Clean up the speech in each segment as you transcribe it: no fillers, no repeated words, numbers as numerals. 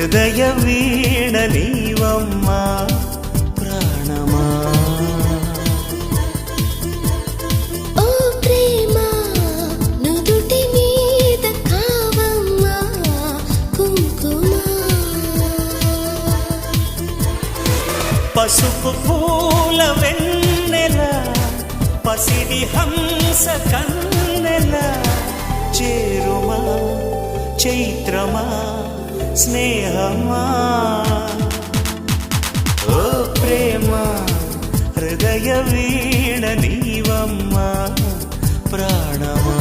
హృదయ వీణ నీవమ్మా ప్రాణమా. ఓ ప్రేమ నుదుటి మీద కావమ్మా కుంకుమ. పసుపు పూల వెన్నెల పసిడి హంస కన్నెల చేరుమా చైత్రమా స్నేహమా. ఓ ప్రేమ హృదయ వీణ నీవమ్మా ప్రాణమా.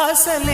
అసలే